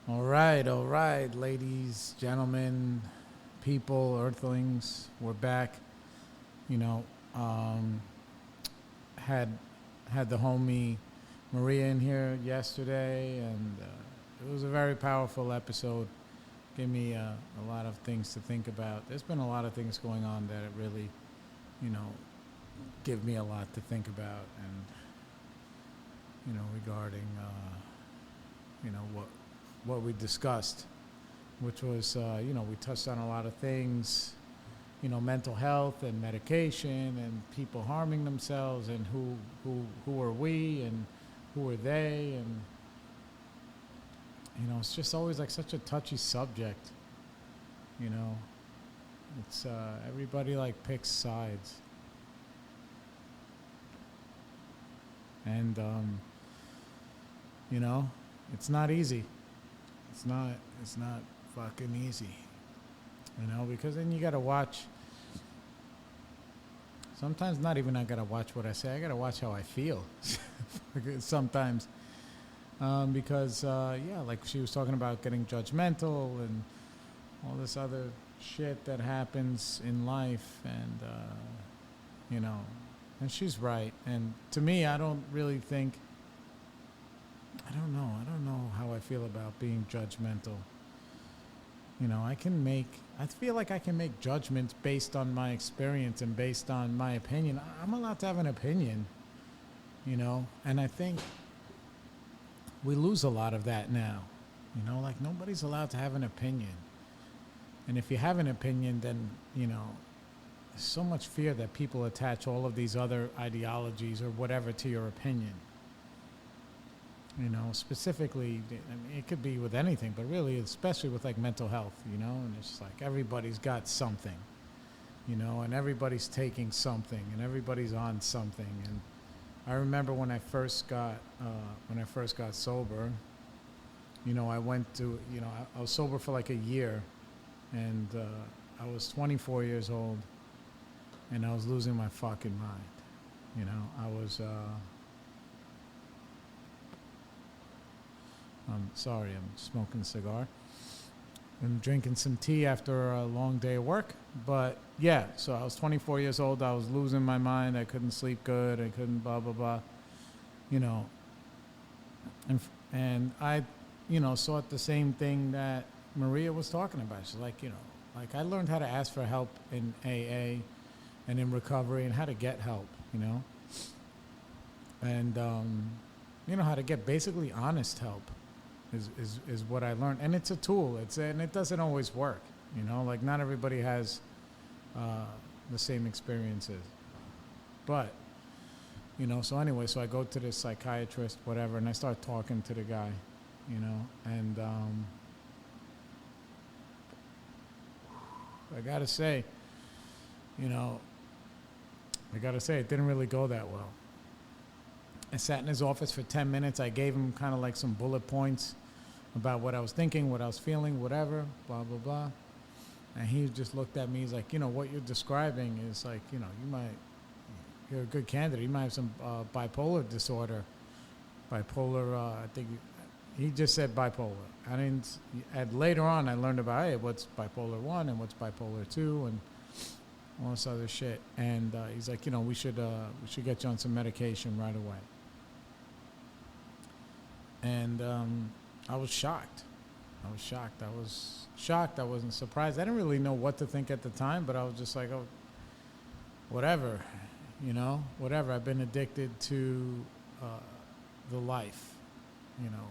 All right, ladies, gentlemen, people, earthlings, we're back. You know, um, had had the homie Maria in here yesterday, and it was a very powerful episode. Gave me a lot of things to think about. There's been a lot of things going on that it really, you know, give me a lot to think about, and regarding what we discussed, which was we touched on a lot of things, mental health and medication and people harming themselves and who are we and who are they, and it's just always like such a touchy subject. You know, it's everybody like picks sides, and it's not easy. It's not fucking easy. Because then you gotta watch. Sometimes not even I gotta watch what I say. I gotta watch how I feel. Sometimes, because like she was talking about getting judgmental and all this other shit that happens in life, and and she's right. And to me, I don't really think. I don't know. I don't know how I feel about being judgmental. I feel like I can make judgments based on my experience and based on my opinion. I'm allowed to have an opinion, and I think we lose a lot of that now. Like nobody's allowed to have an opinion. And if you have an opinion, then, there's so much fear that people attach all of these other ideologies or whatever to your opinion. Specifically, I mean, it could be with anything, but really, especially with like mental health, and it's like everybody's got something, and everybody's taking something, and everybody's on something. And I remember when I first got sober, I went to, I was sober for like a year, and I was 24 years old, and I was losing my fucking mind. I was. I'm sorry, I'm smoking a cigar. I'm drinking some tea after a long day of work. But yeah, so I was 24 years old. I was losing my mind. I couldn't sleep good. I couldn't blah, blah, blah. And I, sought the same thing that Maria was talking about. She's like, like I learned how to ask for help in AA and in recovery and how to get help, and, how to get basically honest help. Is what I learned, and it's a tool. And it doesn't always work, like not everybody has the same experiences. But so anyway, so I go to this psychiatrist, whatever, and I start talking to the guy, and I gotta say, it didn't really go that well. I sat in his office for 10 minutes. I gave him kind of like some bullet points about what I was thinking, what I was feeling, whatever, blah, blah, blah. And he just looked at me. He's like, what you're describing is like, you're a good candidate. You might have some bipolar disorder. Bipolar, I think, he just said bipolar. I didn't, later on I learned about, hey, what's bipolar 1 and what's bipolar 2 and all this other shit. And he's like, we should get you on some medication right away. And I was shocked. I was shocked. I wasn't surprised. I didn't really know what to think at the time, but I was just like, oh, whatever, whatever. I've been addicted to the life,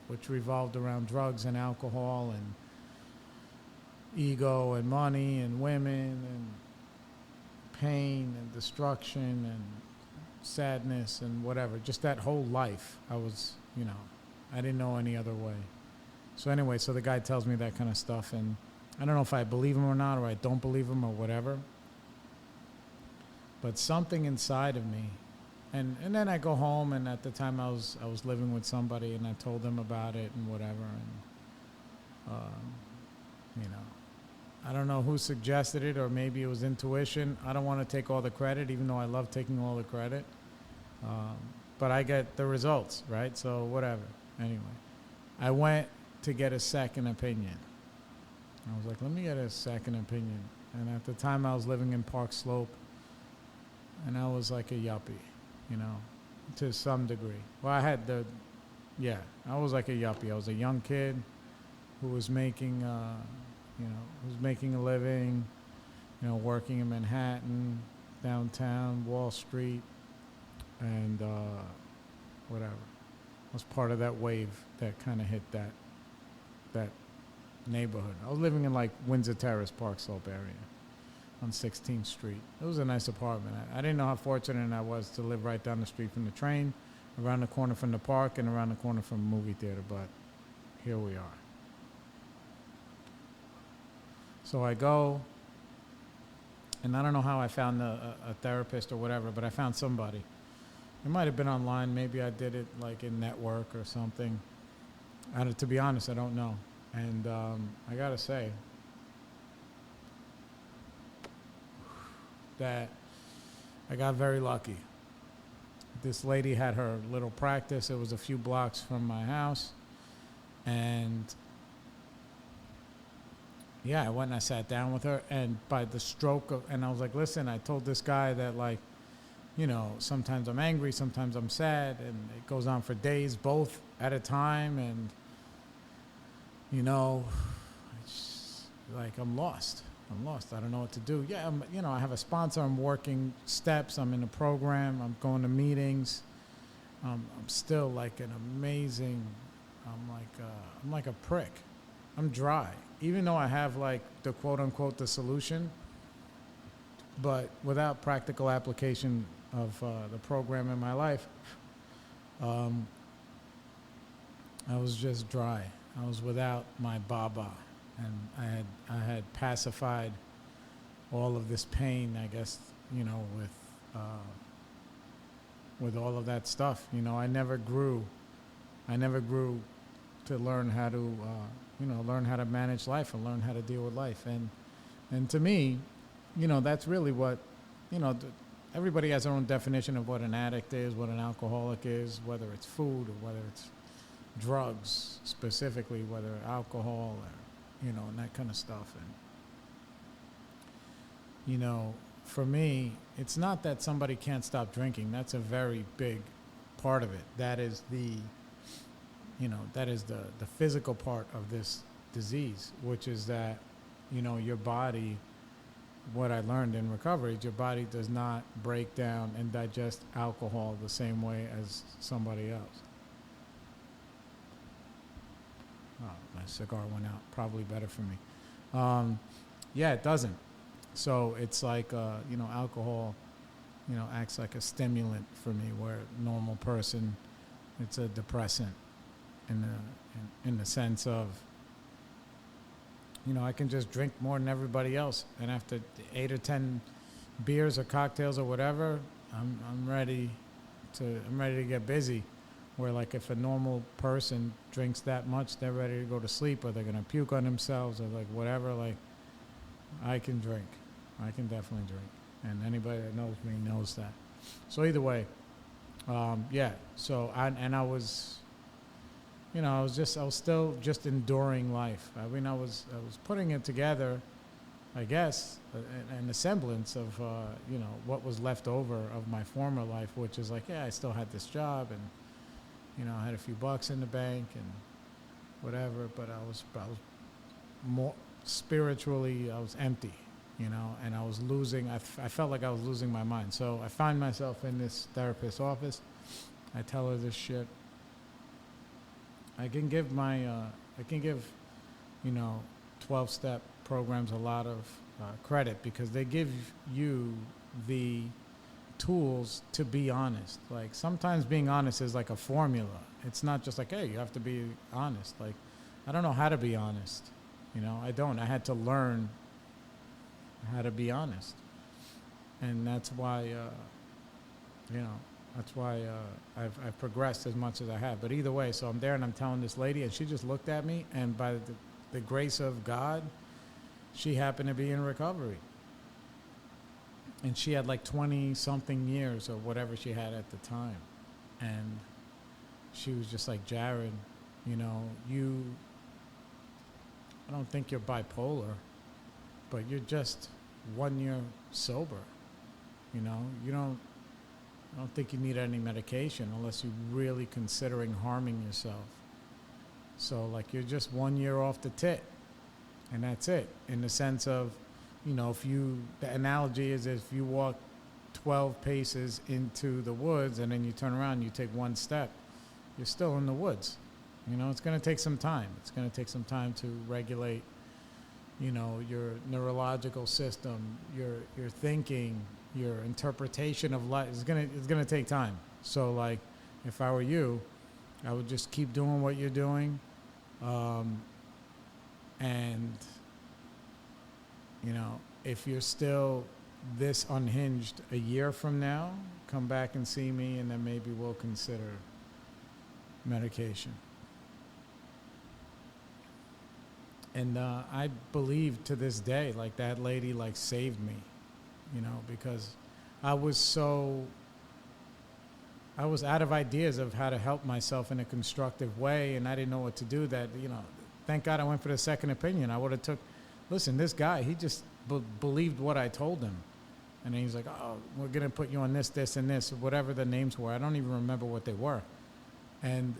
which revolved around drugs and alcohol and ego and money and women and pain and destruction and sadness and whatever. Just that whole life. I was, I didn't know any other way. So anyway, so the guy tells me that kind of stuff, and I don't know if I believe him or not, or I don't believe him or whatever. But something inside of me, and then I go home, and at the time I was living with somebody, and I told them about it and whatever, and I don't know who suggested it, or maybe it was intuition. I don't want to take all the credit, even though I love taking all the credit. But I get the results, right? So whatever. Anyway, I went to get a second opinion. I was like, let me get a second opinion. And at the time, I was living in Park Slope, and I was like a yuppie, you know, to some degree. Well, I was like a yuppie. I was a young kid who was making, who was making a living, you know, working in Manhattan, downtown, Wall Street, and whatever. I was part of that wave that kind of hit that neighborhood. I was living in like Windsor Terrace, Park Slope area on 16th Street. It was a nice apartment. I didn't know how fortunate I was to live right down the street from the train, around the corner from the park, and around the corner from a movie theater, but here we are. So I go, and I don't know how I found a therapist or whatever, but I found somebody. It might have been online. Maybe I did it like in network or something. To be honest, I don't know. And I gotta say that I got very lucky. This lady had her little practice. It was a few blocks from my house. And yeah, I went and I sat down with her, and by the stroke of, and I was like, listen, I told this guy that, like, you know, sometimes I'm angry, sometimes I'm sad, and it goes on for days, both at a time, and, you know, it's like I'm lost. I don't know what to do. Yeah, I have a sponsor. I'm working steps. I'm in a program. I'm going to meetings. I'm still like an amazing, I'm like a prick. I'm dry. Even though I have like the quote unquote the solution, but without practical application of the program in my life, I was just dry. I was without my baba, and I had pacified all of this pain, I guess, you know, with all of that stuff. You know, I never grew to learn how to learn how to manage life and learn how to deal with life. And to me, you know, that's really what, you know, everybody has their own definition of what an addict is, what an alcoholic is, whether it's food or whether it's drugs specifically, whether alcohol or, you know, and that kind of stuff. And, you know, for me, it's not that somebody can't stop drinking. That's a very big part of it. That is the physical part of this disease, which is that, you know, your body, what I learned in recovery, your body does not break down and digest alcohol the same way as somebody else. Oh, my cigar went out. Probably better for me. Yeah, it doesn't. So it's like, alcohol, you know, acts like a stimulant for me, where a normal person, it's a depressant in the sense of, you know, I can just drink more than everybody else, and after 8 or 10 beers or cocktails or whatever, I'm ready to get busy. Where, like, if a normal person drinks that much, they're ready to go to sleep, or they're gonna puke on themselves, or like whatever. Like, I can drink. I can definitely drink, and anybody that knows me knows that. So either way, yeah. So I was, you know, I was still just enduring life. I mean, I was putting it together, I guess, an a semblance of, you know, what was left over of my former life, which is like, yeah, I still had this job, and, you know, I had a few bucks in the bank and whatever, but I was more spiritually, I was empty, you know, and I was losing, I felt like I was losing my mind. So I find myself in this therapist's office. I tell her this shit. I can give, you know, 12-step programs a lot of credit, because they give you the tools to be honest. Like, sometimes being honest is like a formula. It's not just like, hey, you have to be honest. Like, I don't know how to be honest. You know, I don't. I had to learn how to be honest. And that's why, I've progressed as much as I have. But either way, so I'm there and I'm telling this lady, and she just looked at me, and by the grace of God, she happened to be in recovery. And she had like 20-something years or whatever she had at the time. And she was just like, Jared, you know, you think you're bipolar, but you're just 1 year sober. You know, I don't think you need any medication unless you're really considering harming yourself. So like you're just 1 year off the tit, and that's it. In the sense of, you know, the analogy is if you walk 12 paces into the woods and then you turn around and you take one step, you're still in the woods. You know, it's going to take some time. It's going to take some time to regulate, you know, your neurological system, your thinking, your interpretation of life. It's gonna take time. So like, if I were you, I would just keep doing what you're doing, and you know, if you're still this unhinged a year from now, come back and see me, and then maybe we'll consider medication. And I believe to this day, like that lady like saved me, you know, because I was out of ideas of how to help myself in a constructive way, and I didn't know what to do. That, you know, thank God I went for the second opinion. I would have listen, this guy, he just believed what I told him. And then he's like, oh, we're going to put you on this, this, and this, whatever the names were. I don't even remember what they were. And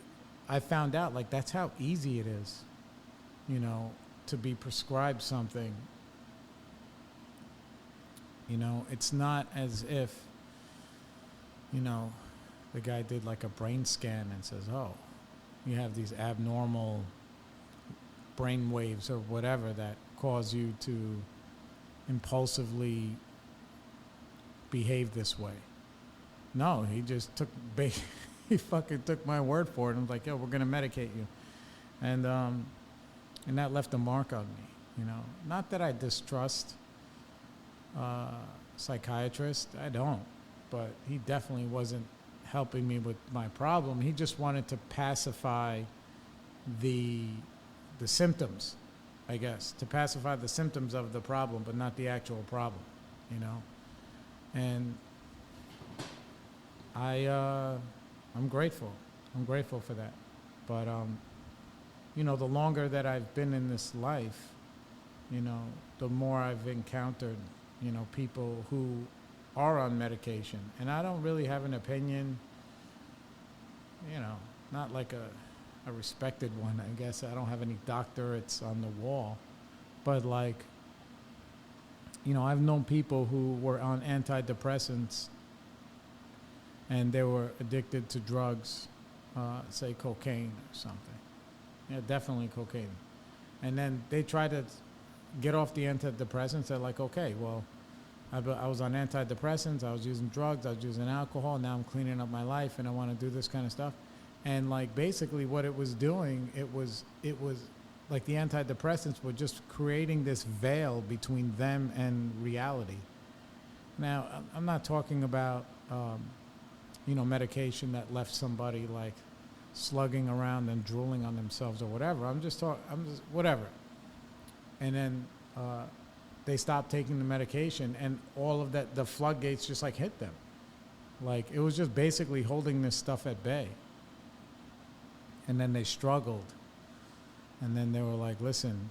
I found out, like, that's how easy it is, you know, to be prescribed something. You know, it's not as if, you know, the guy did like a brain scan and says, oh, you have these abnormal brain waves or whatever that cause you to impulsively behave this way. No, he just he fucking took my word for it and was like, yo, we're going to medicate you. And that left a mark on me, you know. Not that I distrust psychiatrists, I don't, but he definitely wasn't helping me with my problem. He just wanted to pacify the symptoms, I guess, to pacify the symptoms of the problem, but not the actual problem, you know. And I'm grateful. I'm grateful for that. But you know, the longer that I've been in this life, you know, the more I've encountered, you know, people who are on medication. And I don't really have an opinion, you know, not like a respected one, I guess. I don't have any doctorates on the wall. But like, you know, I've known people who were on antidepressants and they were addicted to drugs, say cocaine or something. Yeah, definitely cocaine. And then they try to get off the antidepressants. They're like, okay, well, I was on antidepressants, I was using drugs, I was using alcohol, now I'm cleaning up my life and I want to do this kind of stuff. And like basically what it was doing, it was like the antidepressants were just creating this veil between them and reality. Now, I'm not talking about, you know, medication that left somebody like slugging around and drooling on themselves or whatever. I'm just whatever. And then they stopped taking the medication, and all of that, the floodgates just like hit them. Like it was just basically holding this stuff at bay. And then they struggled. And then they were like, listen,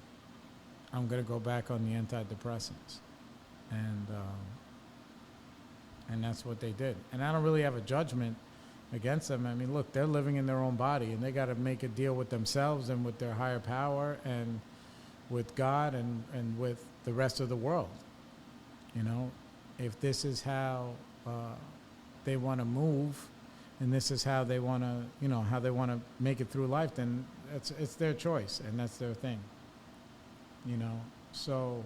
I'm going to go back on the antidepressants. And that's what they did. And I don't really have a judgment against them. I mean, look, they're living in their own body, and they got to make a deal with themselves and with their higher power and with God and with the rest of the world. You know, if this is how they want to move, and this is how they want to, you know, how they want to make it through life, then it's their choice, and that's their thing. You know, so,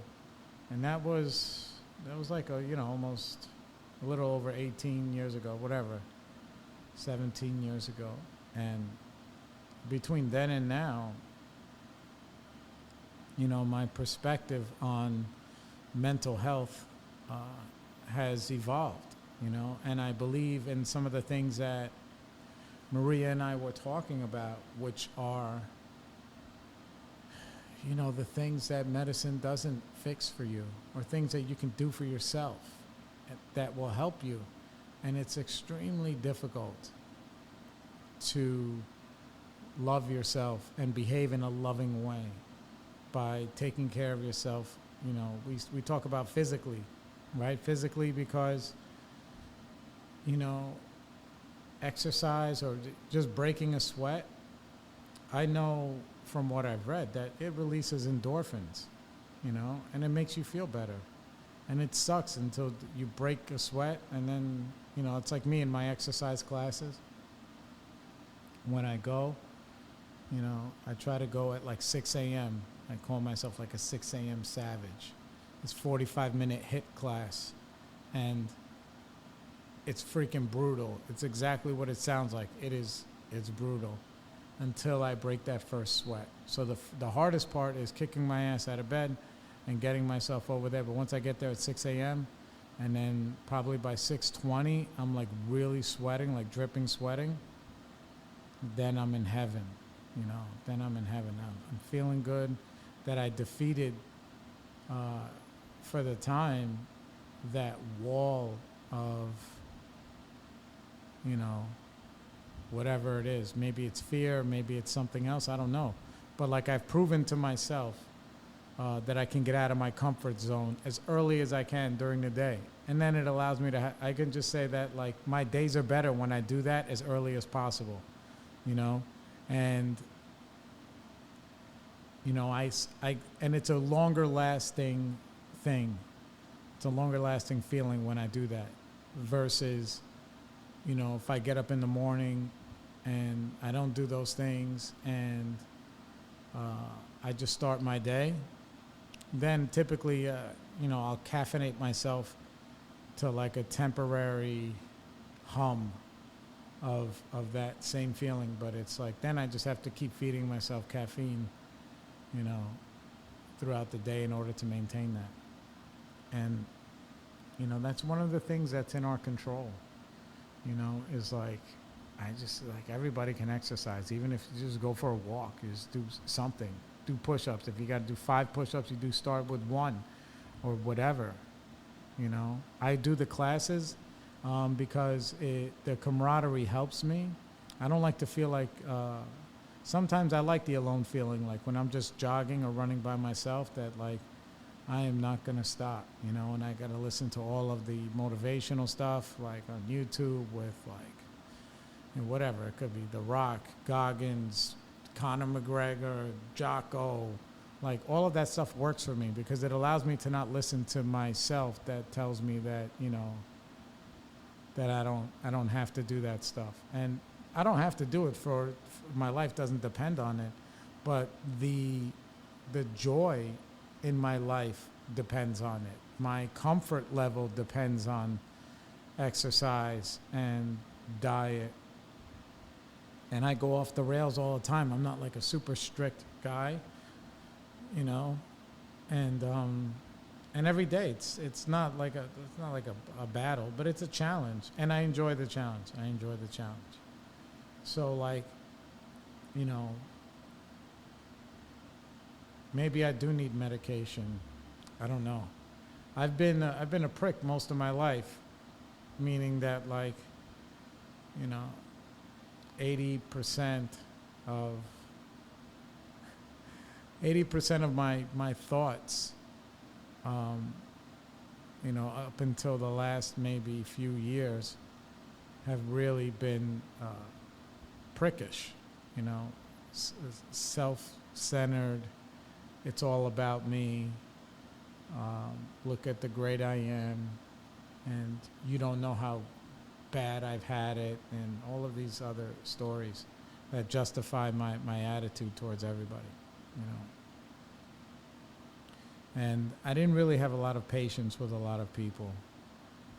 and that was like you know, almost a little over 18 years ago, whatever, 17 years ago. And between then and now, you know, my perspective on mental health has evolved, you know, and I believe in some of the things that Maria and I were talking about, which are, you know, the things that medicine doesn't fix for you, or things that you can do for yourself that will help you. And it's extremely difficult to love yourself and behave in a loving way. by taking care of yourself. We talk about physically, right? Physically, because, exercise or just breaking a sweat, I know from what I've read that it releases endorphins, and it makes you feel better. And it sucks until you break a sweat, and then, it's like me in my exercise classes. When I go, I try to go at like 6 a.m. I call myself like a 6 a.m. savage. It's 45-minute HIIT class, and it's freaking brutal. It's exactly what it sounds like. It's brutal until I break that first sweat. So the hardest part is kicking my ass out of bed and getting myself over there. But once I get there at 6 a.m., and then probably by 6:20, I'm like really sweating, like dripping sweating, then I'm in heaven, then I'm in heaven. I'm feeling good that I defeated, for the time, that wall of, whatever it is. Maybe it's fear, maybe it's something else, I don't know. But like I've proven to myself that I can get out of my comfort zone as early as I can during the day. And then it allows me to, I can just say that like my days are better when I do that as early as possible, and, and it's a longer lasting thing. It's a longer lasting feeling when I do that versus, if I get up in the morning and I don't do those things and I just start my day, then typically, I'll caffeinate myself to like a temporary hum of that same feeling. But it's like, then I just have to keep feeding myself caffeine, throughout the day in order to maintain that. And, that's one of the things that's in our control, is like, everybody can exercise. Even if you just go for a walk, you just do something. Do push-ups. If you got to do 5 push-ups, you do start with 1 or whatever, I do the classes because the camaraderie helps me. I don't like to feel like, sometimes I like the alone feeling, like when I'm just jogging or running by myself, that like, I am not going to stop, and I got to listen to all of the motivational stuff, like on YouTube with like, whatever. It could be The Rock, Goggins, Conor McGregor, Jocko, like all of that stuff works for me because it allows me to not listen to myself that tells me that, that I don't have to do that stuff. And I don't have to do it for my life doesn't depend on it, but the joy in my life depends on it. My comfort level depends on exercise and diet. And I go off the rails all the time. I'm not like a super strict guy, and every day it's not like a battle, but it's a challenge, and I enjoy the challenge. So like, maybe I do need medication. I don't know. I've been a prick most of my life, meaning that like, 80% of my thoughts, up until the last maybe few years, have really been prickish, self-centered. It's all about me. Look at the great I am, and you don't know how bad I've had it, and all of these other stories that justify my attitude towards everybody, And I didn't really have a lot of patience with a lot of people,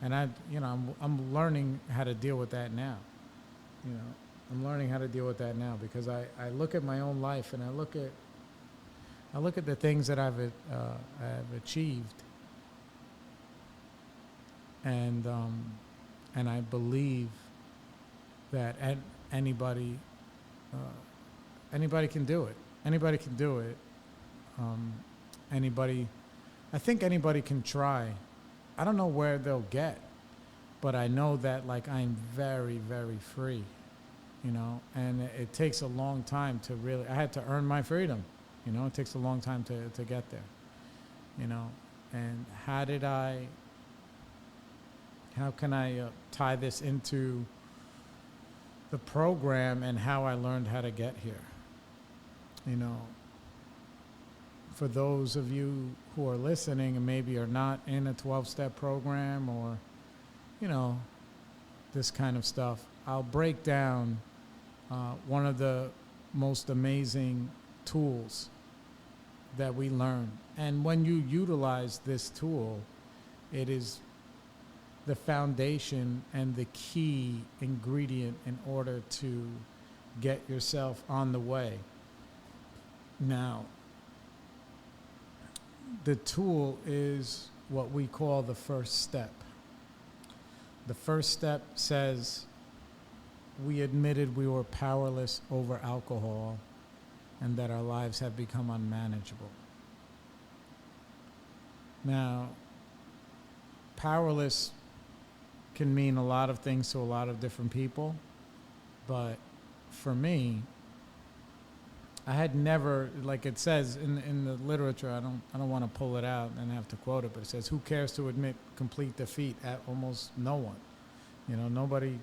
and I'm learning how to deal with that now. I'm learning how to deal with that now because I look at my own life and I look at the things that I've achieved, and I believe that anybody can do it. Anybody can do it. I think anybody can try. I don't know where they'll get, but I know that like I'm very, very free, and it takes a long time to really, I had to earn my freedom, You know, it takes a long time to get there. You know, and how can I tie this into the program and how I learned how to get here? You know, for those of you who are listening and maybe are not in a 12-step program or, you know, this kind of stuff, I'll break down one of the most amazing tools that we learn. And when you utilize this tool, it is the foundation and the key ingredient in order to get yourself on the way. Now, the tool is what we call the first step. The first step says we admitted we were powerless over alcohol and that our lives have become unmanageable. Now, powerless can mean a lot of things to a lot of different people, but for me, I had never, like it says in the literature, I don't want to pull it out and have to quote it, but it says, who cares to admit complete defeat? At almost no one. You know, nobody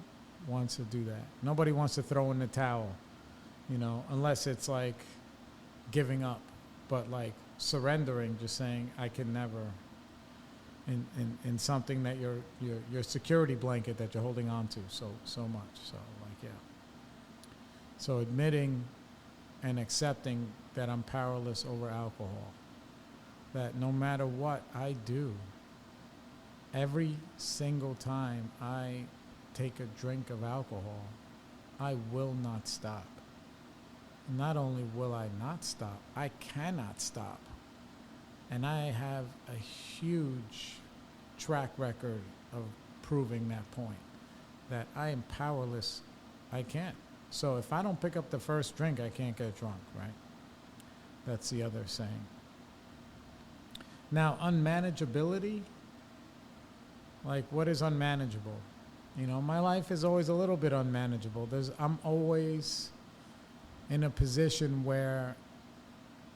wants to do that. Nobody wants to throw in the towel, you know, unless it's like giving up, but like surrendering, just saying, I can never, in something that your security blanket that you're holding on to so much. So like, yeah. So admitting and accepting that I'm powerless over alcohol, that no matter what I do, every single time I take a drink of alcohol, I will not stop. Not only will I not stop, I cannot stop. And I have a huge track record of proving that point, that I am powerless. I can't. So if I don't pick up the first drink, I can't get drunk, right? That's the other saying. Now, unmanageability, like what is unmanageable? You know, my life is always a little bit unmanageable. I'm always in a position where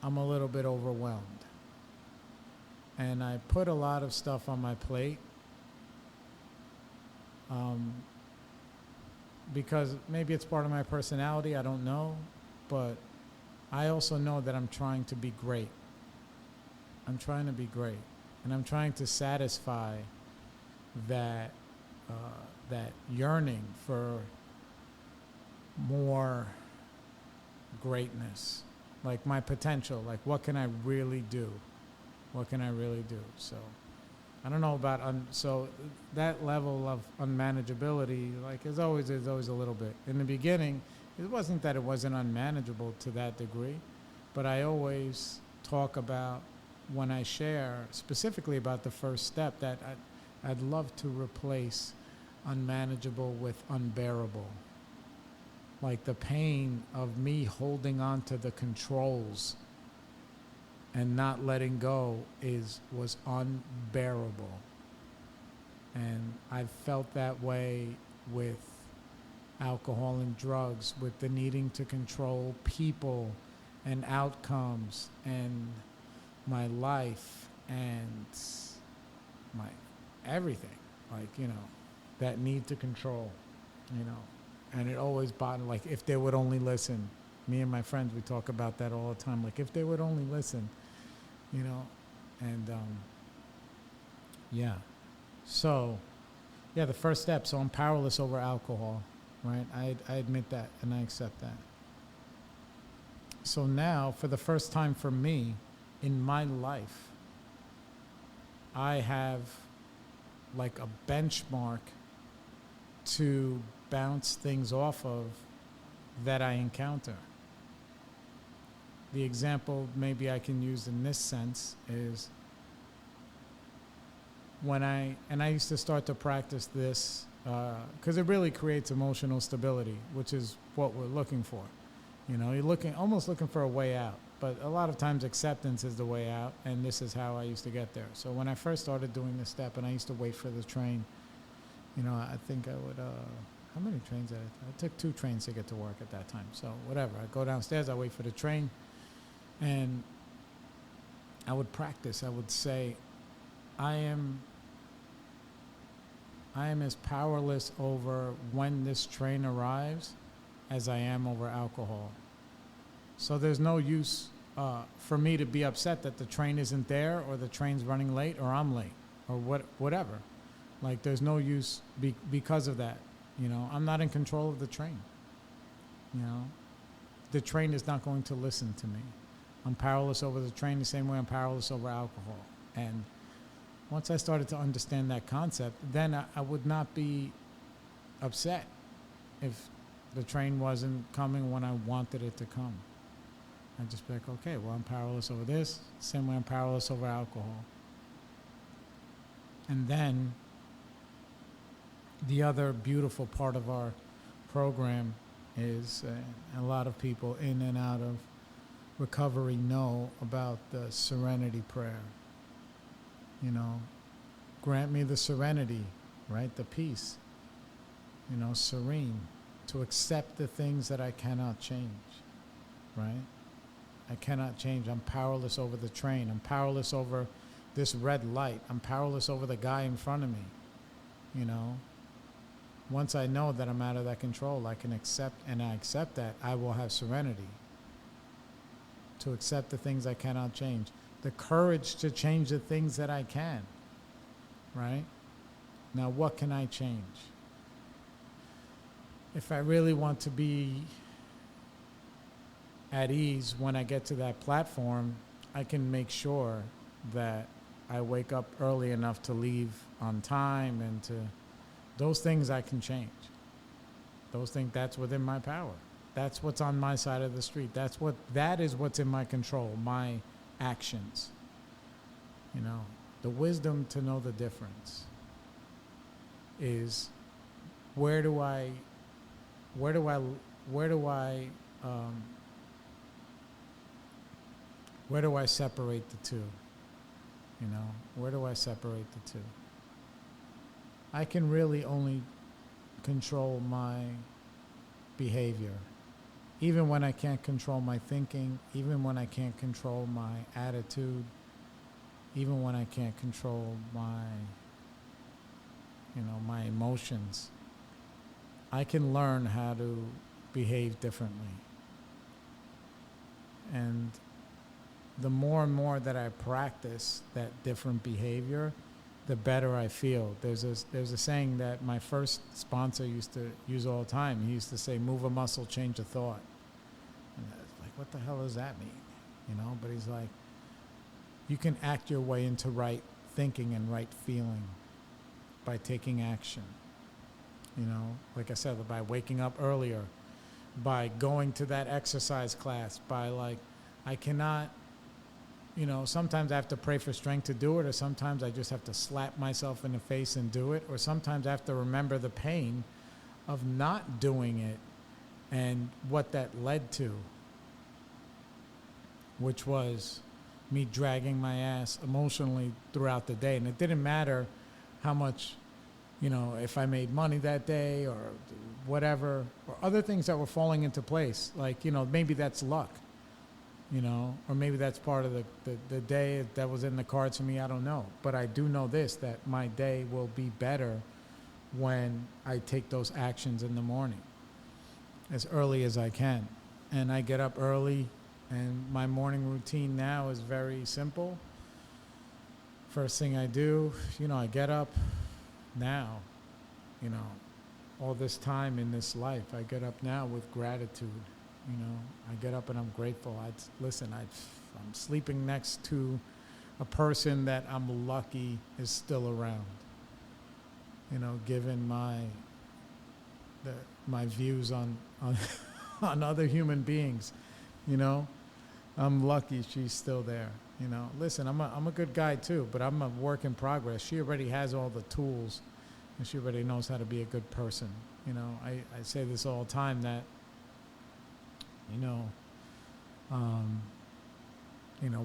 I'm a little bit overwhelmed. And I put a lot of stuff on my plate because maybe it's part of my personality, I don't know. But I also know that I'm trying to be great. I'm trying to be great. And I'm trying to satisfy that yearning for more greatness, like my potential, like what can I really do? What can I really do? So I don't know about, so that level of unmanageability, like there's always a little bit. In the beginning, it wasn't that it wasn't unmanageable to that degree, but I always talk about, when I share specifically about the first step, that I'd love to replace unmanageable with unbearable. Like the pain of me holding on to the controls and not letting go was unbearable. And I've felt that way with alcohol and drugs, with the needing to control people and outcomes and my life and my everything. Like, you know, that need to control, you know. And it always bothered, like, if they would only listen. Me and my friends, we talk about that all the time. Like, if they would only listen, you know. And, yeah. So, yeah, the first step. So I'm powerless over alcohol, right? I admit that, and I accept that. So now, for the first time for me in my life, I have, like, a benchmark to bounce things off of that I encounter. The example maybe I can use in this sense is when I used to start to practice this because it really creates emotional stability, which is what we're looking for. You know, you're almost looking for a way out, but a lot of times acceptance is the way out, and this is how I used to get there. So when I first started doing this step, and I used to wait for the train, you know, I think I would, how many trains did I took 2 trains to get to work at that time. So whatever, I go downstairs, I wait for the train, And I would practice. I would say, I am as powerless over when this train arrives as I am over alcohol. So there's no use for me to be upset that the train isn't there, or the train's running late, or I'm late, or whatever. Like, there's no use because of that. I'm not in control of the train. The train is not going to listen to me. I'm powerless over the train the same way I'm powerless over alcohol. And once I started to understand that concept, then I would not be upset if the train wasn't coming when I wanted it to come. I'd just be like, okay, well, I'm powerless over this, same way I'm powerless over alcohol. And then the other beautiful part of our program is a lot of people in and out of recovery know about the serenity prayer. Grant me the serenity, right? The peace, serene, to accept the things that I cannot change, right? I cannot change. I'm powerless over the train. I'm powerless over this red light. I'm powerless over the guy in front of me, Once I know that I'm out of that control, I can accept, and I accept that, I will have serenity to accept the things I cannot change. The courage to change the things that I can, right? Now, what can I change? If I really want to be at ease when I get to that platform, I can make sure that I wake up early enough to leave on time, and those things I can change. Those things, that's within my power. That's what's on my side of the street. That is what's in my control, my actions. The wisdom to know the difference is where do I separate the two? Where do I separate the two? I can really only control my behavior. Even when I can't control my thinking, even when I can't control my attitude, even when I can't control my emotions, I can learn how to behave differently. And the more and more that I practice that different behavior, the better I feel. There's a saying that my first sponsor used to use all the time. He used to say, move a muscle, change a thought. And I was like, what the hell does that mean? But he's like, you can act your way into right thinking and right feeling by taking action. Like I said, by waking up earlier, by going to that exercise class, by I cannot, sometimes I have to pray for strength to do it, or sometimes I just have to slap myself in the face and do it, or sometimes I have to remember the pain of not doing it and what that led to, which was me dragging my ass emotionally throughout the day. And it didn't matter how much, if I made money that day or whatever, or other things that were falling into place. Maybe that's luck. Or maybe that's part of the day that was in the cards for me, I don't know. But I do know this, that my day will be better when I take those actions in the morning, as early as I can. And I get up early, and my morning routine now is very simple. First thing I do, I get up now, all this time in this life, I get up now with gratitude. I get up and I'm grateful. I'm sleeping next to a person that I'm lucky is still around. Given my views on on other human beings, I'm lucky she's still there. Listen, I'm a good guy too, but I'm a work in progress. She already has all the tools, and she already knows how to be a good person. I say this all the time that.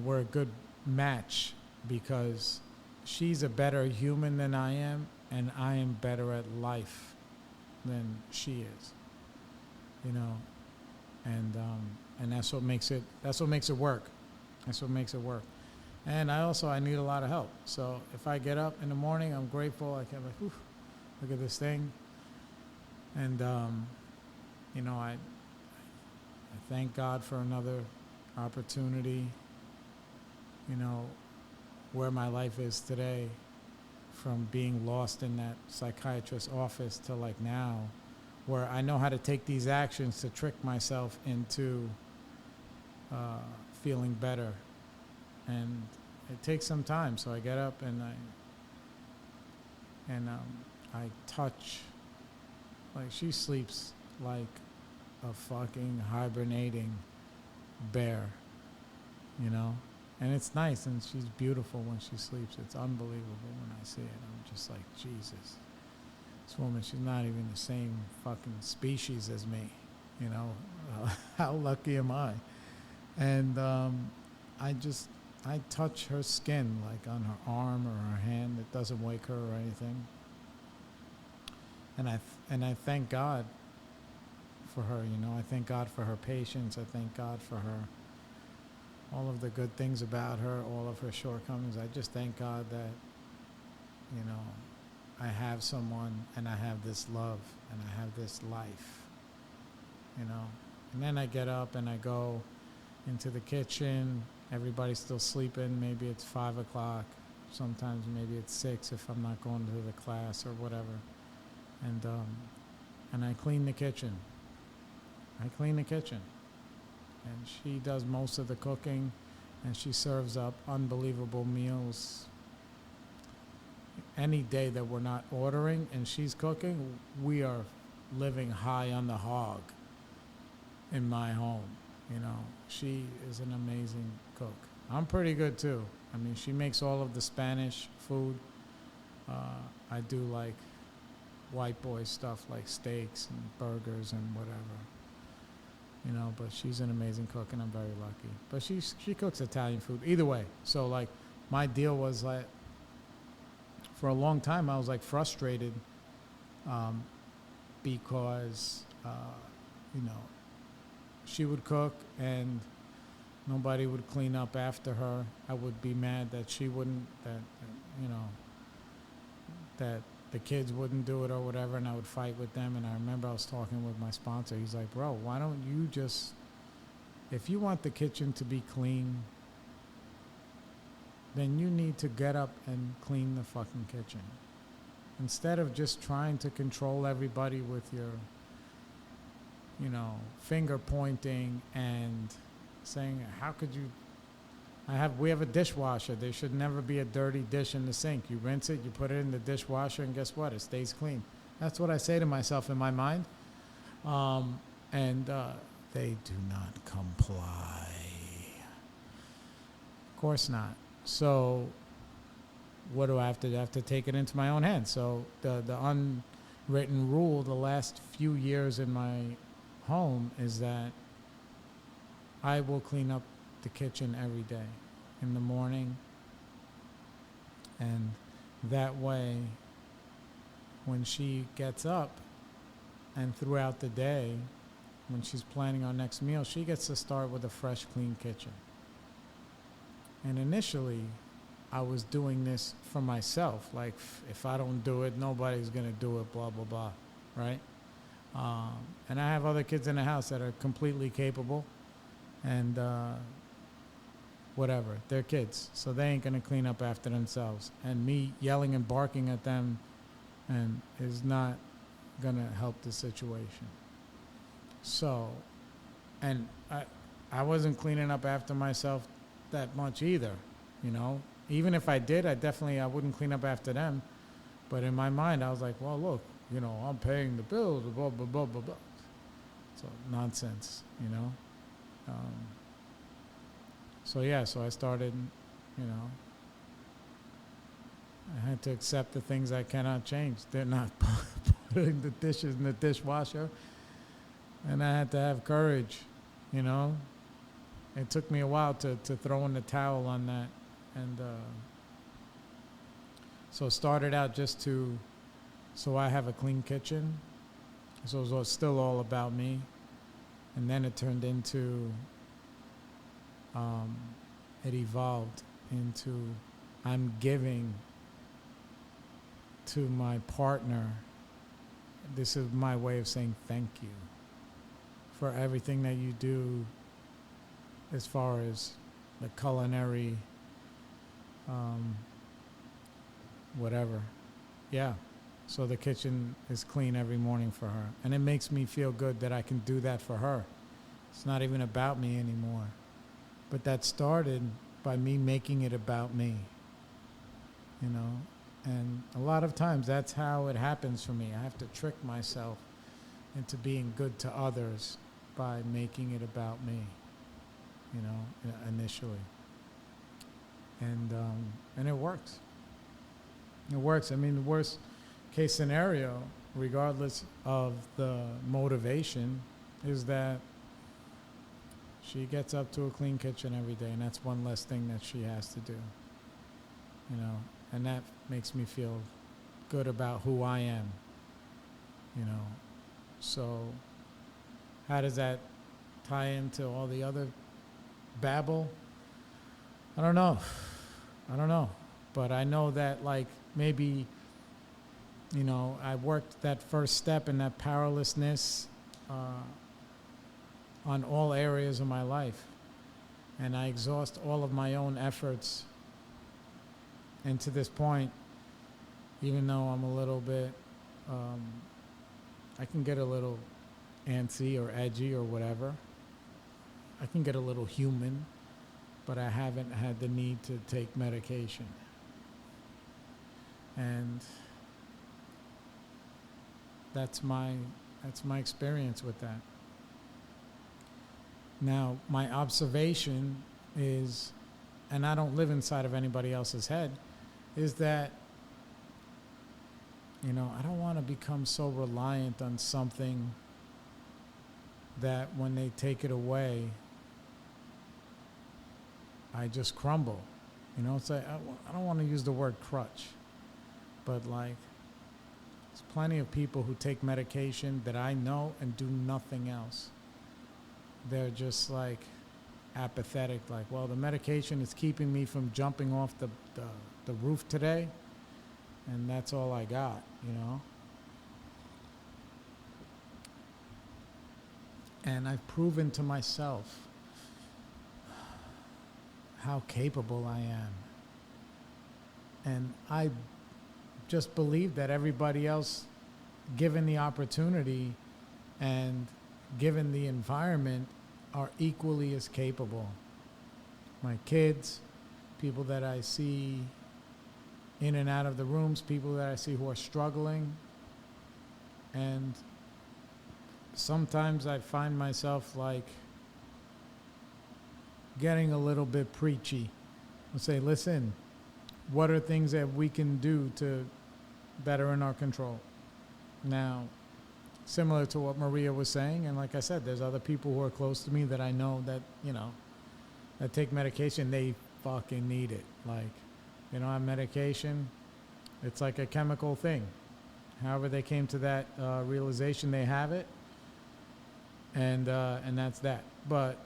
We're a good match because she's a better human than I am, and I am better at life than she is. And that's what makes it work. That's what makes it work. And I need a lot of help. So if I get up in the morning, I'm grateful. I can like, oof, look at this thing. And, I thank God for another opportunity, where my life is today, from being lost in that psychiatrist's office to like now, where I know how to take these actions to trick myself into feeling better. And it takes some time. So I get up and I touch, like she sleeps like a fucking hibernating bear, and it's nice, and she's beautiful when she sleeps. It's unbelievable when I see it. I'm just like, Jesus, this woman, she's not even the same fucking species as me, how lucky am I? And I touch her skin, like on her arm or her hand. It doesn't wake her or anything. And I thank God for her, I thank God for her patience. I thank God for her, all of the good things about her, all of her shortcomings. I just thank God that, I have someone, and I have this love, and I have this life, And then I get up and I go into the kitchen. Everybody's still sleeping. Maybe it's 5 o'clock. Sometimes maybe it's 6 if I'm not going to the class or whatever. And I clean the kitchen. And she does most of the cooking, and she serves up unbelievable meals. Any day that we're not ordering and she's cooking, we are living high on the hog in my home. She is an amazing cook. I'm pretty good too. I mean, she makes all of the Spanish food. I do like white boy stuff like steaks and burgers and whatever. But she's an amazing cook, and I'm very lucky. But she cooks Italian food. Either way, so like my deal was like, for a long time I was like frustrated because she would cook and nobody would clean up after her. I would be mad that she wouldn't, that the kids wouldn't do it or whatever, and I would fight with them. And I remember I was talking with my sponsor. He's like, bro, why don't you just, if you want the kitchen to be clean, then you need to get up and clean the fucking kitchen. Instead of just trying to control everybody with your, finger pointing and saying, how could you, we have a dishwasher. There should never be a dirty dish in the sink. You rinse it, you put it in the dishwasher, and guess what? It stays clean. That's what I say to myself in my mind. And they do not comply. Of course not. So what do I have to do? I have to take it into my own hands. So the unwritten rule the last few years in my home is that I will clean up the kitchen every day in the morning, and that way when she gets up and throughout the day when she's planning our next meal, she gets to start with a fresh, clean kitchen. And initially I was doing this for myself, like if I don't do it, nobody's gonna do it, blah blah blah, right? And I have other kids in the house that are completely capable, and whatever, they're kids, so they ain't gonna clean up after themselves. And me yelling and barking at them and is not gonna help the situation. So, and I wasn't cleaning up after myself that much either, Even if I did, I wouldn't clean up after them. But in my mind, I was like, well, look, I'm paying the bills, blah, blah, blah, blah, blah. So nonsense, So I started, I had to accept the things I cannot change. They're not putting the dishes in the dishwasher. And I had to have courage, It took me a while to throw in the towel on that. And so it started out so I have a clean kitchen. So it was still all about me. And then it turned into, it evolved into I'm giving to my partner. This is my way of saying thank you for everything that you do as far as the culinary, whatever. Yeah. So the kitchen is clean every morning for her. And it makes me feel good that I can do that for her. It's not even about me anymore. But that started by me making it about me, you know. And a lot of times that's how it happens for me. I have to trick myself into being good to others by making it about me, you know, initially. And it works. It works. I mean, the worst case scenario, regardless of the motivation, is that she gets up to a clean kitchen every day, and that's one less thing that she has to do, you know, and that makes me feel good about who I am, you know. So how does that tie into all the other babble? I don't know. But I know that, like, maybe, you know, I worked that first step in that powerlessness on all areas of my life. And I exhaust all of my own efforts. And to this point, even though I'm a little bit, I can get a little antsy or edgy or whatever. I can get a little human, but I haven't had the need to take medication. And that's my experience with that. Now, my observation is, and I don't live inside of anybody else's head, is that, you know, I don't want to become so reliant on something that when they take it away, I just crumble. You know, it's like, I don't want to use the word crutch, but like, there's plenty of people who take medication that I know and do nothing else. They're just like apathetic, like, well, the medication is keeping me from jumping off the roof today, and that's all I got, you know? And I've proven to myself how capable I am. And I just believe that everybody else, given the opportunity and given the environment, are equally as capable. My kids, people that I see in and out of the rooms, people that I see who are struggling. And sometimes I find myself like getting a little bit preachy. I'll say, listen, what are things that we can do to better in our control? Now, similar to what Maria was saying, and like I said, there's other people who are close to me that I know that, you know, that take medication, they fucking need it. Like, they don't have medication, it's like a chemical thing. However they came to that realization, they have it, and that's that. But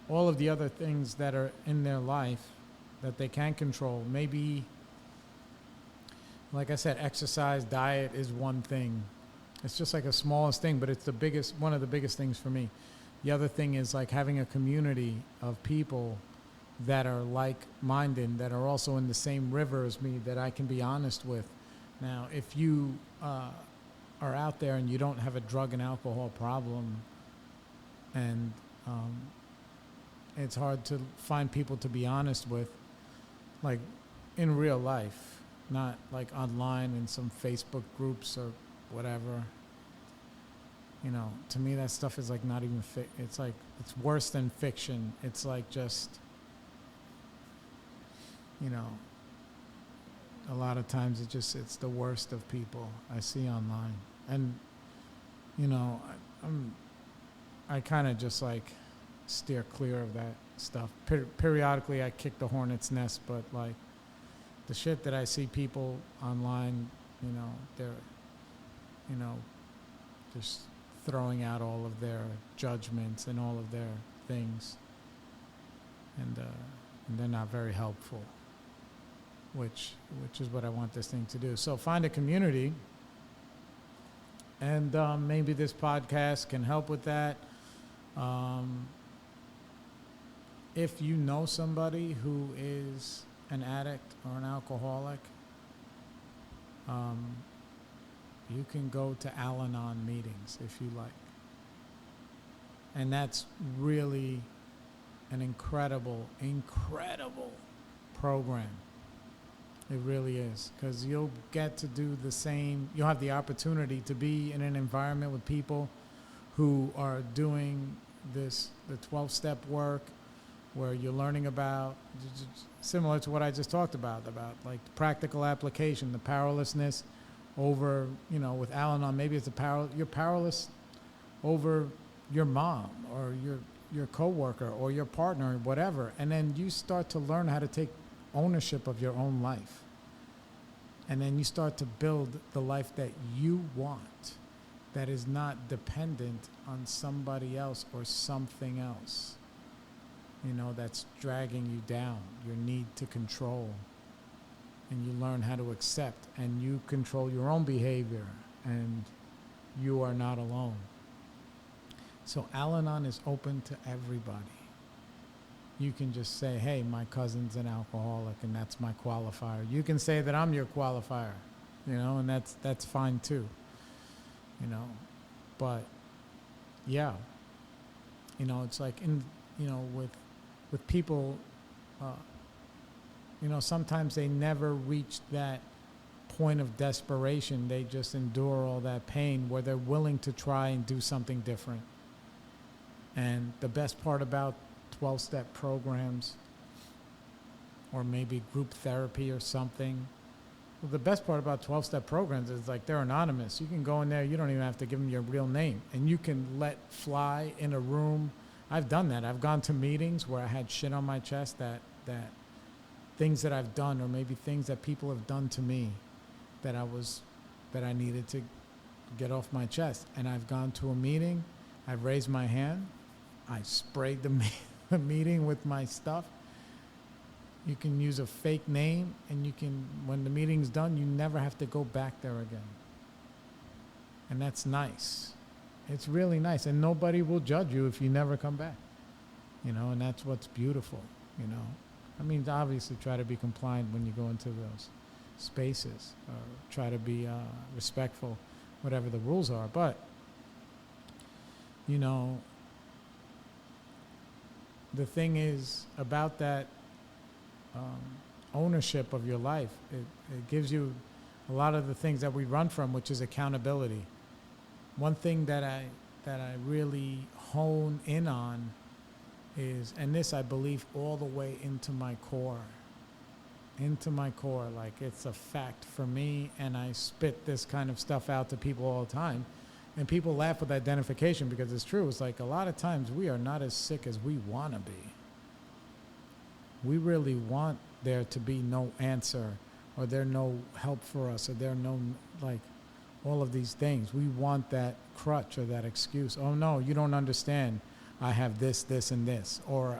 all of the other things that are in their life that they can control, maybe, like I said, exercise, diet is one thing. It's just like the smallest thing, but it's the biggest, one of the biggest things for me. The other thing is like having a community of people that are like-minded, that are also in the same river as me, that I can be honest with. Now, if you are out there and you don't have a drug and alcohol problem, and it's hard to find people to be honest with, like in real life, not like online in some Facebook groups or whatever. You know, to me that stuff is like not even it's like, it's worse than fiction. It's like just, you know, a lot of times it's the worst of people I see online. And, you know, I kind of just like steer clear of that stuff. Periodically I kick the hornet's nest, but like the shit that I see people online, you know, they're, you know, just throwing out all of their judgments and all of their things. And, and they're not very helpful, which is what I want this thing to do. So find a community, and maybe this podcast can help with that. If you know somebody who is an addict or an alcoholic, you can go to Al-Anon meetings if you like. And that's really an incredible program. It really is, because you'll get to do the same. You'll have the opportunity to be in an environment with people who are doing the 12-step work, where you're learning about, similar to what I just talked about like practical application, the powerlessness over, with Al-Anon, maybe it's you're powerless over your mom or your coworker or your partner or whatever, and then you start to learn how to take ownership of your own life, and then you start to build the life that you want, that is not dependent on somebody else or something else, that's dragging you down, your need to control. And you learn how to accept, and you control your own behavior, and you are not alone. So Al-Anon is open to everybody. You can just say, hey, my cousin's an alcoholic, and that's my qualifier. You can say that I'm your qualifier, and that's fine too. But yeah, it's like with people, sometimes they never reach that point of desperation. They just endure all that pain where they're willing to try and do something different. And the best part about 12-step programs, or maybe group therapy or something, well, the best part about 12-step programs is like they're anonymous. You can go in there, you don't even have to give them your real name, and you can let fly in a room. I've done that. I've gone to meetings where I had shit on my chest that things that I've done, or maybe things that people have done to me that I needed to get off my chest. And I've gone to a meeting, I've raised my hand, I sprayed the meeting with my stuff. You can use a fake name, and when the meeting's done, you never have to go back there again. And that's nice. It's really nice, and nobody will judge you if you never come back, and that's what's beautiful, I mean, obviously try to be compliant when you go into those spaces, or try to be respectful, whatever the rules are, but, the thing is about that ownership of your life, it gives you a lot of the things that we run from, which is accountability. One thing that I really hone in on is, and this I believe all the way into my core, like it's a fact for me, and I spit this kind of stuff out to people all the time, and people laugh with identification because it's true. It's like a lot of times we are not as sick as we want to be. We really want there to be no answer, or there no help for us, or there no, like, all of these things. We want that crutch or that excuse. Oh no, you don't understand. I have this, this, and this. Or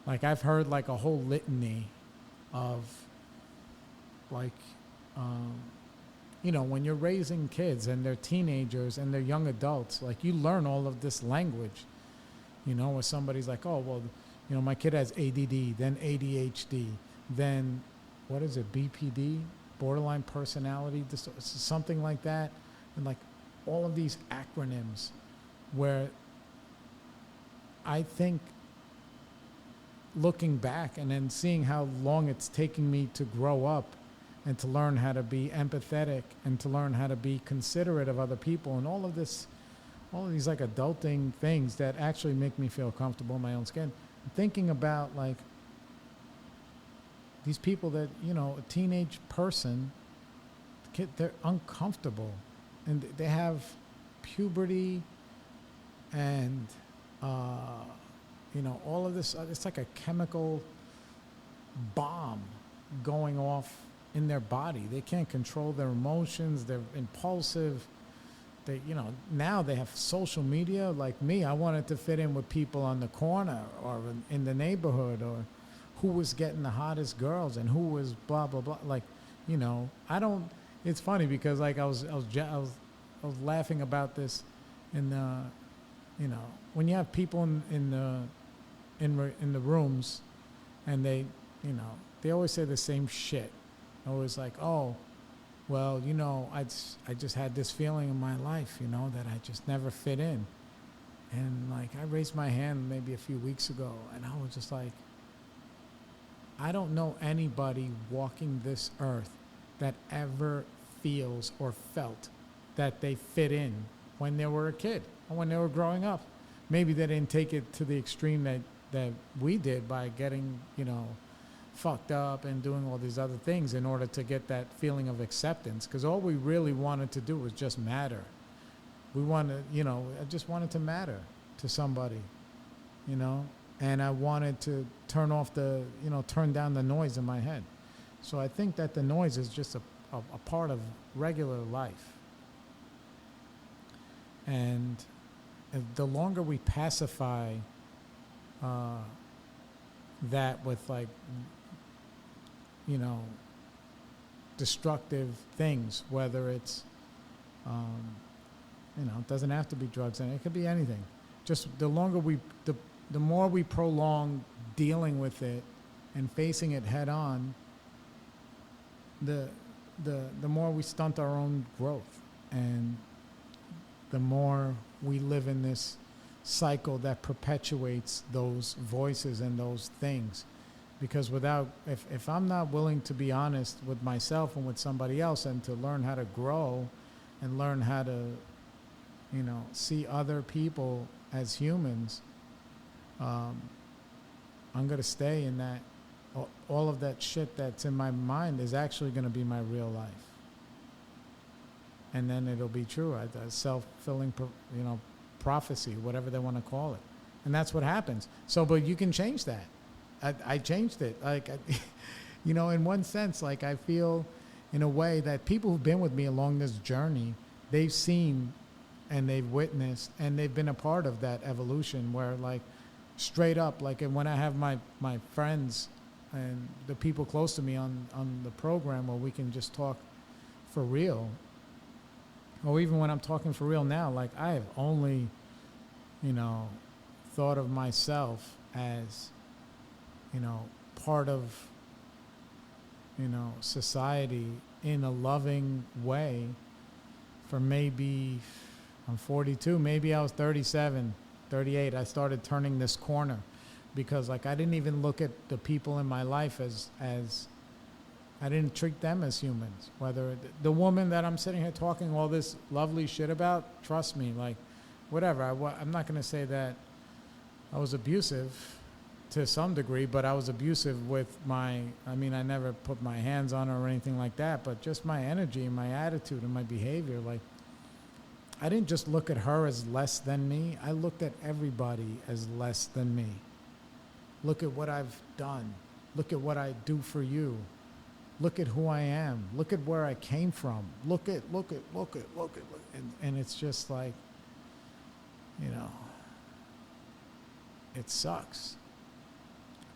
like I've heard like a whole litany of like, when you're raising kids and they're teenagers and they're young adults, like you learn all of this language, where somebody's like, oh, well, my kid has ADD, then ADHD, then what is it, BPD? Borderline personality disorder, something like that, and like all of these acronyms, where I think looking back and then seeing how long it's taking me to grow up and to learn how to be empathetic and to learn how to be considerate of other people, and all of these like adulting things that actually make me feel comfortable in my own skin. Thinking about like these people that, a teenage person, they're uncomfortable, and they have puberty and, all of this, it's like a chemical bomb going off in their body. They can't control their emotions. They're impulsive. they, now they have social media. Like me, I wanted to fit in with people on the corner or in the neighborhood, or who was getting the hottest girls and who was blah blah blah. Like, I don't. It's funny because like I was laughing about this in the, when you have people in the rooms, and they always say the same shit. Always like, oh, well, I just had this feeling in my life, that I just never fit in. And like I raised my hand maybe a few weeks ago, and I was just like, I don't know anybody walking this earth that ever feels or felt that they fit in when they were a kid or when they were growing up. Maybe they didn't take it to the extreme that we did by getting, fucked up and doing all these other things in order to get that feeling of acceptance. Because all we really wanted to do was just matter. We wanted, I just wanted to matter to somebody, and I wanted to turn down the noise in my head. So I think that the noise is just a part of regular life. And the longer we pacify that with like, destructive things, whether it's, it doesn't have to be drugs, and it could be anything. Just the more we prolong dealing with it and facing it head on, the more we stunt our own growth, and the more we live in this cycle that perpetuates those voices and those things. Because if I'm not willing to be honest with myself and with somebody else, and to learn how to grow and learn how to, see other people as humans, I'm going to stay in that. All of that shit that's in my mind is actually going to be my real life. And then it'll be true. A self-fulfilling, prophecy, whatever they want to call it. And that's what happens. So, but you can change that. I changed it. Like, in one sense, like I feel in a way that people who've been with me along this journey, they've seen and they've witnessed and they've been a part of that evolution where, like, straight up, like when I have my friends and the people close to me on the program where we can just talk for real, or even when I'm talking for real now, like I have only, thought of myself as, part of, society in a loving way for maybe, I'm 42, maybe I was 37, 38. I started turning this corner because like I didn't even look at the people in my life as I didn't treat them as humans. Whether the woman that I'm sitting here talking all this lovely shit about, trust me, like whatever. I'm not going to say that I was abusive to some degree, but I was abusive with I never put my hands on her or anything like that, but just my energy and my attitude and my behavior. Like, I didn't just look at her as less than me. I looked at everybody as less than me. Look at what I've done. Look at what I do for you. Look at who I am. Look at where I came from. Look at. And it's just like, it sucks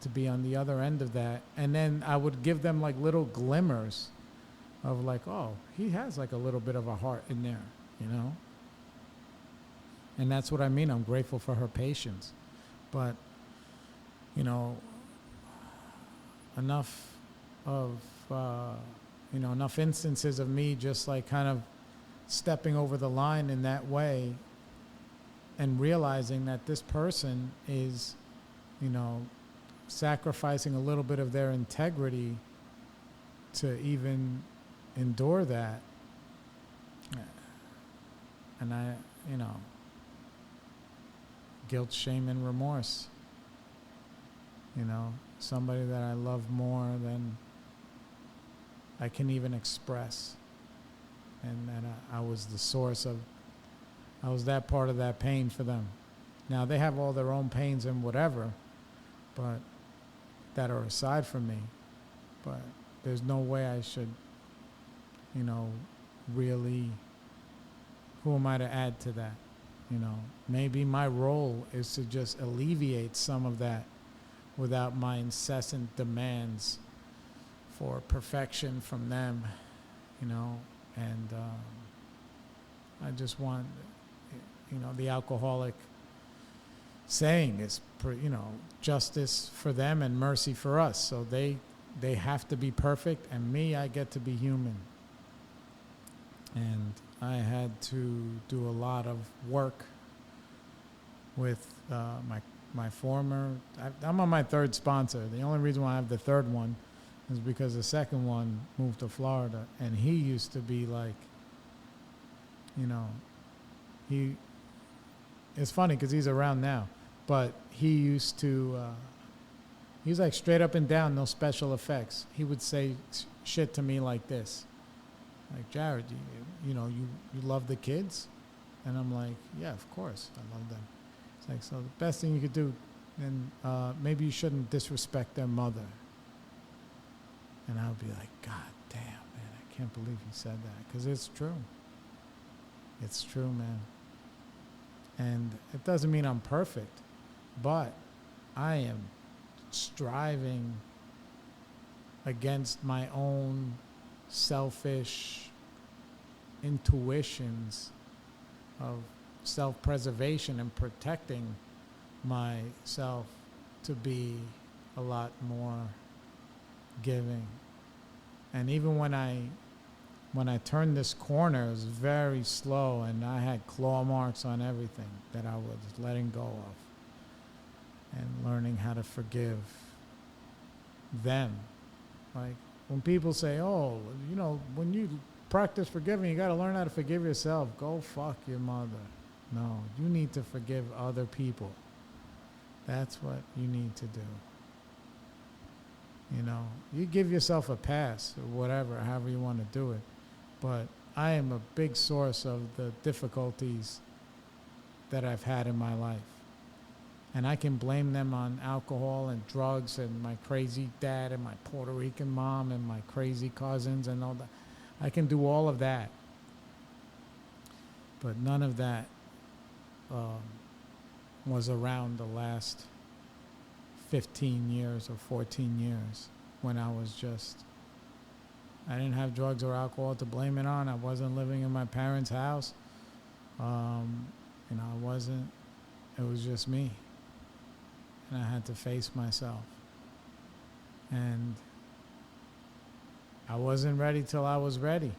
to be on the other end of that. And then I would give them like little glimmers of like, oh, he has like a little bit of a heart in there, And that's what I mean. I'm grateful for her patience. But, enough of, enough instances of me just like kind of stepping over the line in that way and realizing that this person is, sacrificing a little bit of their integrity to even endure that. And I, guilt, shame, and remorse. Somebody that I love more than I can even express. And that I was the source of, I was that part of that pain for them. Now, they have all their own pains and whatever, but that are aside from me. But there's no way I should, really who am I to add to that? You know, maybe my role is to just alleviate some of that without my incessant demands for perfection from them, you know, and I just want, you know, the alcoholic saying is, you know, justice for them and mercy for us. So they have to be perfect, and me, I get to be human. And I had to do a lot of work with my former. I'm on my third sponsor. The only reason why I have the third one is because the second one moved to Florida, and he used to be like, you know, it's funny because he's around now, but he used to, he's like straight up and down, no special effects. He would say shit to me like this, like, Jared, you know, you love the kids? And I'm like, yeah, of course, I love them. It's like, so the best thing you could do, then maybe you shouldn't disrespect their mother. And I would be like, God damn, man, I can't believe he said that. Because it's true. It's true, man. And it doesn't mean I'm perfect, but I am striving against my own selfish intuitions of self-preservation and protecting myself to be a lot more giving. And even when I turned this corner, it was very slow, and I had claw marks on everything that I was letting go of and learning how to forgive them. Like when people say, oh, you know, when you practice forgiving, you got to learn how to forgive yourself. Go fuck your mother. No, you need to forgive other people. That's what you need to do. You know, you give yourself a pass or whatever, however you want to do it. But I am a big source of the difficulties that I've had in my life. And I can blame them on alcohol and drugs and my crazy dad and my Puerto Rican mom and my crazy cousins and all that. I can do all of that. But none of that was around the last 15 years or 14 years when I was just, I didn't have drugs or alcohol to blame it on. I wasn't living in my parents' house. You know, it was just me. And I had to face myself. And I wasn't ready till I was ready.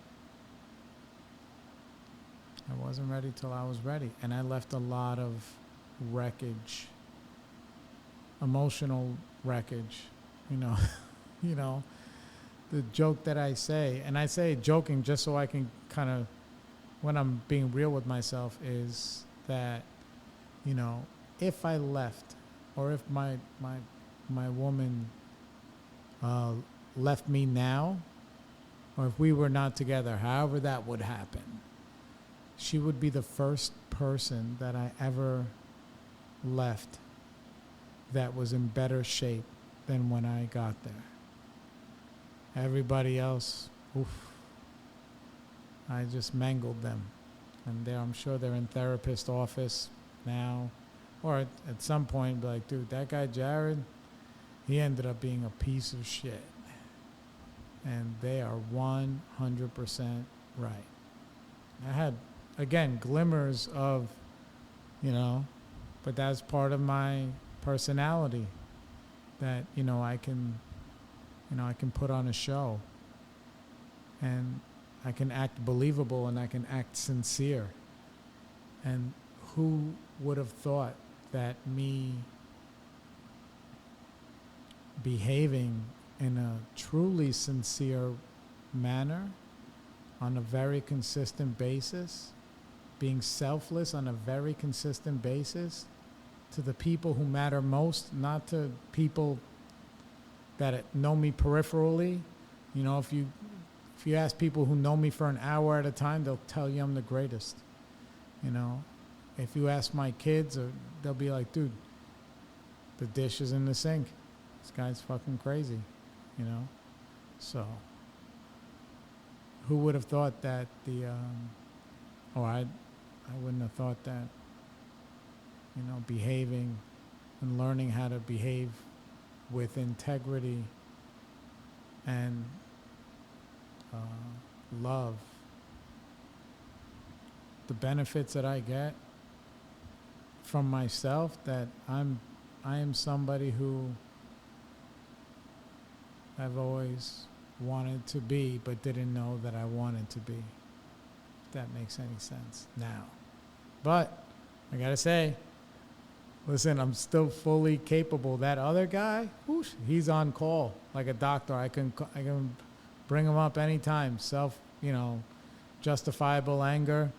I wasn't ready till I was ready. And I left a lot of wreckage, emotional wreckage, you know. You know, the joke that I say, and I say it joking just so I can kind of, when I'm being real with myself, is that, you know, if I left, or if my woman left me now, or if we were not together, however that would happen, she would be the first person that I ever left that was in better shape than when I got there. Everybody else, oof, I just mangled them. And I'm sure they're in therapist office now, or at some point be like, dude, that guy Jared, he ended up being a piece of shit. And they are 100% right. I had, again, glimmers of, you know, but that's part of my personality, that, you know, I can put on a show, and I can act believable, and I can act sincere. And who would have thought that me behaving in a truly sincere manner on a very consistent basis, being selfless on a very consistent basis to the people who matter most, not to people that know me peripherally. You know, if you ask people who know me for an hour at a time, they'll tell you I'm the greatest. You know, if you ask my kids, they'll be like, dude, the dish is in the sink. This guy's fucking crazy, you know? So, who would have thought that I wouldn't have thought that, behaving and learning how to behave with integrity and love, the benefits that I get from myself, that I am somebody who I've always wanted to be, but didn't know that I wanted to be. If that makes any sense now. But I gotta say, listen, I'm still fully capable. That other guy, whoosh, he's on call like a doctor. I can bring him up anytime. Justifiable anger.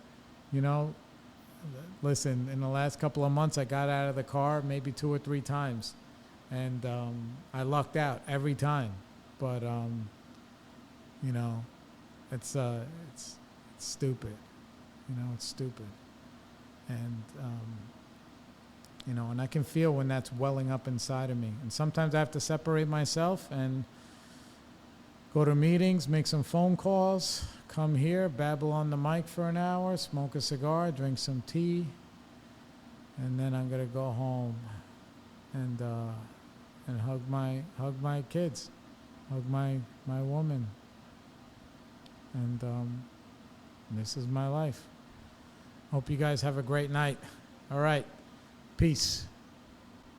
Listen, in the last couple of months, I got out of the car maybe 2 or 3 times, and I lucked out every time. But it's stupid. It's stupid, and and I can feel when that's welling up inside of me. And sometimes I have to separate myself and go to meetings, make some phone calls, come here, babble on the mic for an hour, smoke a cigar, drink some tea, and then I'm gonna go home and hug my kids, hug my woman, and this is my life. Hope you guys have a great night. All right, peace.